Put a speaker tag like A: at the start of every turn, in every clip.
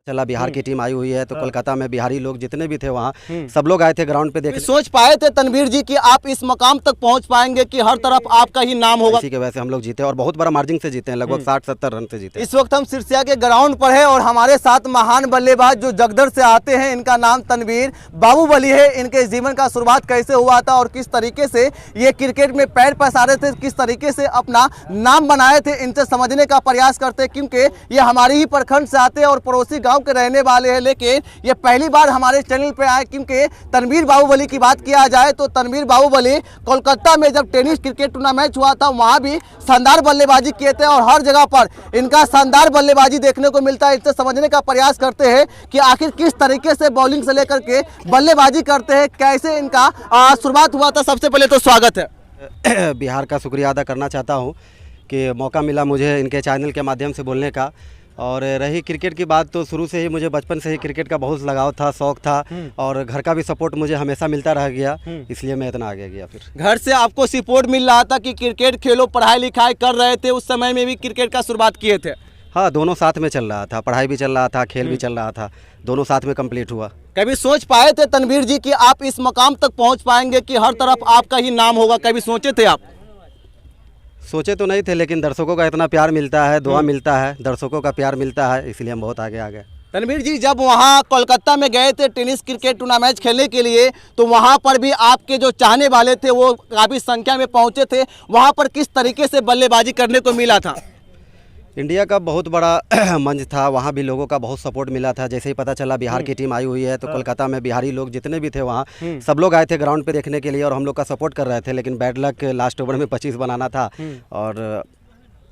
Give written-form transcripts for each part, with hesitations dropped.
A: चला बिहार की टीम आई हुई है तो कोलकाता में बिहारी लोग जितने भी थे वहाँ सब लोग आए थे ग्राउंड पे देखने।
B: सोच पाए थे तनवीर जी कि आप इस मकाम तक पहुंच पाएंगे कि हर तरफ आपका ही नाम होगा?
A: इसी की वजह से हम लोग जीते और बहुत बड़ा मार्जिन से जीते हैं, लगभग 60-70 रन से जीते।
B: इस वक्त हम सिरसिया के ग्राउंड पर है और हमारे साथ महान बल्लेबाज जो जगदर से आते हैं, इनका नाम तनवीर बाहुबली है। इनके जीवन का शुरुआत कैसे हुआ था और किस तरीके से ये क्रिकेट में पैर पसारे थे, किस तरीके से अपना नाम बनाए थे, इनसे समझने का प्रयास करते हैं, क्योंकि ये हमारी ही प्रखंड से आते हैं और पड़ोसी गाँव के रहने वाले हैं। लेकिन ये पहली बार हमारे चैनल पे आए, क्योंकि तनवीर बाहुबली की बात किया जाए तो तनवीर बाहुबली कोलकाता में जब टेनिस क्रिकेट टूर्नामेंट हुआ था वहां भी शानदार बल्लेबाजी किए थे और हर जगह पर इनका शानदार बल्लेबाजी देखने को मिलता है। इससे समझने का प्रयास करते हैं कि आखिर किस तरीके से बॉलिंग से लेकर के बल्लेबाजी करते हैं, कैसे इनका शुरुआत हुआ था। सबसे पहले तो स्वागत है।
A: बिहार का शुक्रिया अदा करना चाहता हूँ कि मौका मिला मुझे इनके चैनल के माध्यम से बोलने का। और रही क्रिकेट की बात तो शुरू से ही मुझे बचपन से ही क्रिकेट का बहुत लगाव था, शौक था और घर का भी सपोर्ट मुझे हमेशा मिलता रह गया, इसलिए मैं इतना आगे गया। फिर
B: घर से आपको सपोर्ट मिल रहा था कि क्रिकेट खेलो, पढ़ाई लिखाई कर रहे थे, उस समय में भी क्रिकेट का शुरुआत किए थे?
A: हाँ, दोनों साथ में चल रहा था, पढ़ाई भी चल रहा था, खेल भी चल रहा था, दोनों साथ में कंप्लीट हुआ।
B: कभी सोच पाए थे तनवीर जी कि आप इस मकाम तक पहुँच पाएंगे कि हर तरफ आपका ही नाम होगा? कभी सोचे थे आप?
A: सोचे तो नहीं थे, लेकिन दर्शकों का इतना प्यार मिलता है, दुआ मिलता है, दर्शकों का प्यार मिलता है, इसलिए हम बहुत आगे आ गए।
B: तनवीर जी, जब वहाँ कोलकाता में गए थे टेनिस क्रिकेट टूर्नामेंट खेलने के लिए तो वहाँ पर भी आपके जो चाहने वाले थे वो काफ़ी संख्या में पहुँचे थे, वहाँ पर किस तरीके से बल्लेबाजी करने को मिला था?
A: इंडिया का बहुत बड़ा मंच था, वहाँ भी लोगों का बहुत सपोर्ट मिला था। जैसे ही पता चला बिहार की टीम आई हुई है तो कोलकाता में बिहारी लोग जितने भी थे वहाँ सब लोग आए थे ग्राउंड पे देखने के लिए और हम लोग का सपोर्ट कर रहे थे। लेकिन बैड लक, लास्ट ओवर में 25 बनाना था और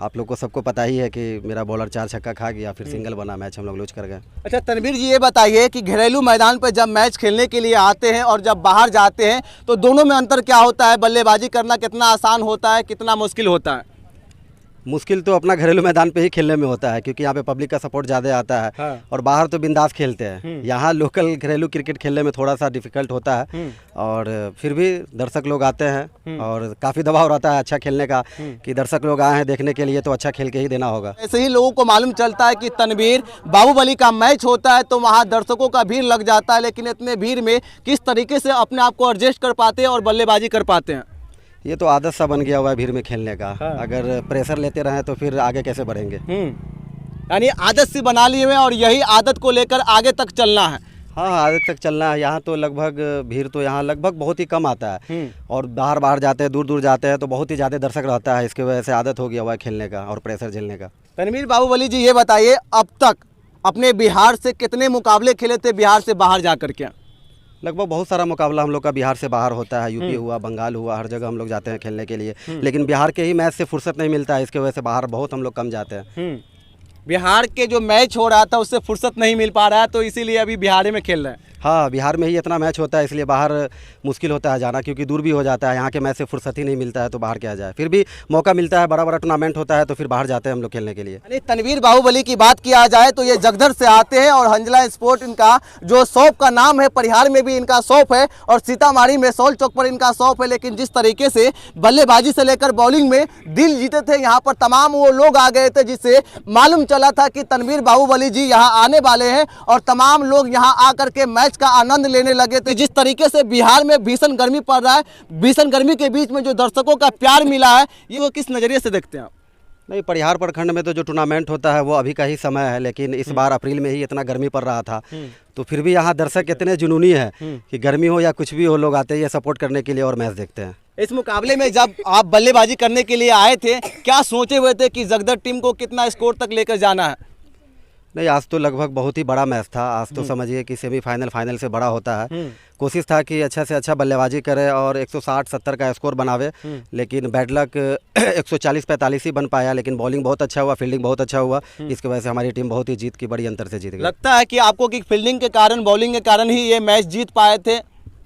A: आप लोग को सबको पता ही है कि मेरा बॉलर 4 छक्का खा गया, फिर सिंगल बना, मैच हम लोग लूज कर गए।
B: अच्छा तनवीर जी, ये बताइए कि घरेलू मैदान पर जब मैच खेलने के लिए आते हैं और जब बाहर जाते हैं तो दोनों में अंतर क्या होता है? बल्लेबाजी करना कितना आसान होता है, कितना मुश्किल होता है?
A: मुश्किल तो अपना घरेलू मैदान पे ही खेलने में होता है, क्योंकि यहाँ पे पब्लिक का सपोर्ट ज़्यादा आता है।
B: हाँ।
A: और बाहर तो बिंदास खेलते हैं। यहाँ लोकल घरेलू क्रिकेट खेलने में थोड़ा सा डिफिकल्ट होता है और फिर भी दर्शक लोग आते हैं और काफ़ी दबाव रहता है अच्छा खेलने का कि दर्शक लोग आए हैं देखने के लिए तो अच्छा खेल के ही देना होगा।
B: ऐसे ही लोगों को मालूम चलता है कि तनवीर बाहुबली का मैच होता है तो वहाँ दर्शकों का भीड़ लग जाता है, लेकिन इतने भीड़ में किस तरीके से अपने आप को एडजस्ट कर पाते हैं और बल्लेबाजी कर पाते हैं?
A: ये तो आदत सा बन गया हुआ है भीड़ में खेलने का। हाँ। अगर प्रेशर लेते रहें तो फिर आगे कैसे बढ़ेंगे?
B: यानी आदत से बना लिए हुए और यही आदत को लेकर आगे तक चलना है।
A: हाँ, आगे तक चलना है। यहाँ तो लगभग भीड़ तो यहाँ लगभग बहुत ही कम आता है और बाहर जाते हैं, दूर दूर जाते हैं तो बहुत ही ज़्यादा दर्शक रहता है, इसकी वजह से आदत हो गया हुआ है खेलने का और प्रेशर झेलने का।
B: तनवीर बाहुबली जी, ये बताइए अब तक अपने बिहार से कितने मुकाबले खेले थे बिहार से बाहर जा कर के?
A: लगभग बहुत सारा मुकाबला हम लोग का बिहार से बाहर होता है, यूपी हुआ, बंगाल हुआ, हर जगह हम लोग जाते हैं खेलने के लिए। लेकिन बिहार के ही मैच से फुर्सत नहीं मिलता है, इसकी वजह से बाहर बहुत हम लोग कम जाते हैं।
B: बिहार के जो मैच हो रहा था उससे फुर्सत नहीं मिल पा रहा है तो इसीलिए अभी बिहार में खेल रहे हैं।
A: हाँ, बिहार में ही इतना मैच होता है इसलिए बाहर मुश्किल होता है जाना, क्योंकि दूर भी हो जाता है। यहाँ के मैच से फुर्सत ही नहीं मिलता है तो बाहर क्या जाए। फिर भी मौका मिलता है, बड़ा बड़ा टूर्नामेंट होता है तो फिर बाहर जाते हैं हम लोग खेलने के लिए।
B: तनवीर बाहुबली की बात किया जाए तो ये जगदर से आते हैं और हंजला स्पोर्ट इनका जो शॉप का नाम है, परिहार में भी इनका शॉप है और सीतामढ़ी में सौल चौक पर इनका शॉप है। लेकिन जिस तरीके से बल्लेबाजी से लेकर बॉलिंग में दिल जीते थे, यहाँ पर तमाम वो लोग आ गए थे जिससे मालूम चला था कि तनवीर बाहुबली जी यहाँ आने वाले हैं और तमाम लोग यहाँ आकर के मैच का आनंद लेने लगे थे। जिस तरीके से बिहार में भीषण गर्मी पड़ रहा है, भीषण गर्मी के बीच में जो दर्शकों का प्यार मिला है, ये वो किस नज़रिए से देखते हैं आप?
A: नहीं, परिहार प्रखंड में तो जो टूर्नामेंट होता है वो अभी का ही समय है, लेकिन इस बार अप्रैल में ही इतना गर्मी पड़ रहा था तो फिर भी यहाँ दर्शक इतने जुनूनी है कि गर्मी हो या कुछ भी हो, लोग आते हैं सपोर्ट करने के लिए और मैच देखते हैं।
B: इस मुकाबले में जब आप बल्लेबाजी करने के लिए आए थे, क्या सोचे हुए थे कि जगदर टीम को कितना स्कोर तक लेकर जाना है?
A: नहीं, आज तो लगभग बहुत ही बड़ा मैच था। आज तो समझिए कि सेमीफाइनल फाइनल से बड़ा होता है। कोशिश था कि अच्छा से अच्छा बल्लेबाजी करे और 160-70 का स्कोर बनावे, लेकिन बैड लक 140-45 ही बन पाया। लेकिन बॉलिंग बहुत अच्छा हुआ, फील्डिंग बहुत अच्छा हुआ, इसकी वजह से हमारी टीम बहुत ही जीत की बड़ी अंतर से जीत गई।
B: लगता है कि आपको कि फील्डिंग के कारण, बॉलिंग के कारण ही ये मैच जीत पाए थे?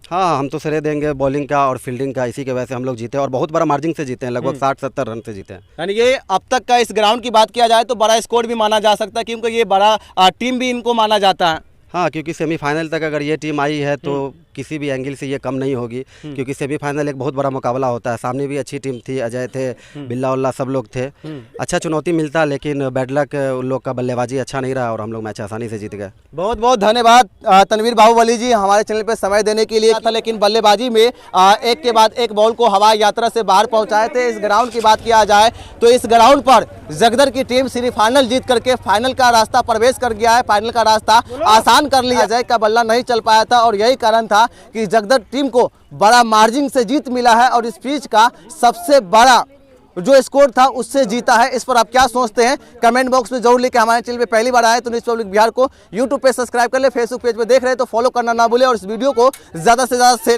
A: हाँ, हम तो श्रेय देंगे बॉलिंग का और फील्डिंग का, इसी के वजह से हम लोग जीते और बहुत बड़ा मार्जिन से जीते हैं, लगभग 60-70 रन से जीते हैं।
B: यानी ये अब तक का इस ग्राउंड की बात किया जाए तो बड़ा स्कोर भी माना जा सकता है, क्योंकि ये बड़ा टीम भी इनको माना जाता है।
A: हाँ, क्योंकि सेमीफाइनल तक अगर ये टीम आई है तो किसी भी एंगल से ये कम नहीं होगी, क्योंकि सेमीफाइनल एक बहुत बड़ा मुकाबला होता है। सामने भी अच्छी टीम थी, अजय थे, बिल्ला उल्ला सब लोग थे। अच्छा चुनौती मिलता, लेकिन बैड लक उन लोग का बल्लेबाजी अच्छा नहीं रहा और हम लोग मैच आसानी से जीत गए।
B: बहुत बहुत धन्यवाद तनवीर बाहुबली जी हमारे चैनल पे समय देने के लिए था, लेकिन बल्लेबाजी में एक के बाद एक बॉल को हवाई यात्रा से बाहर पहुंचाए थे। इस ग्राउंड की बात किया जाए तो इस ग्राउंड पर जगदर की टीम सेमीफाइनल जीत करके फाइनल का रास्ता प्रवेश कर गया है। फाइनल का रास्ता आसान कर लिया। अजय का बल्ला नहीं चल पाया था और यही कारण था कि जगदर टीम को बड़ा मार्जिन से जीत मिला है और इस पिच का सबसे बड़ा जो स्कोर था उससे जीता है। इस पर आप क्या सोचते हैं कमेंट बॉक्स में जरूर लिखें। हमारे चैनल पे पहली बार आए तो न्यूज़ पब्लिक बिहार को यूट्यूब पे सब्सक्राइब कर ले, फेसबुक पेज पे देख रहे हैं तो फॉलो करना ना भूलें और इस वीडियो को ज़्यादा से ज़्यादा शेयर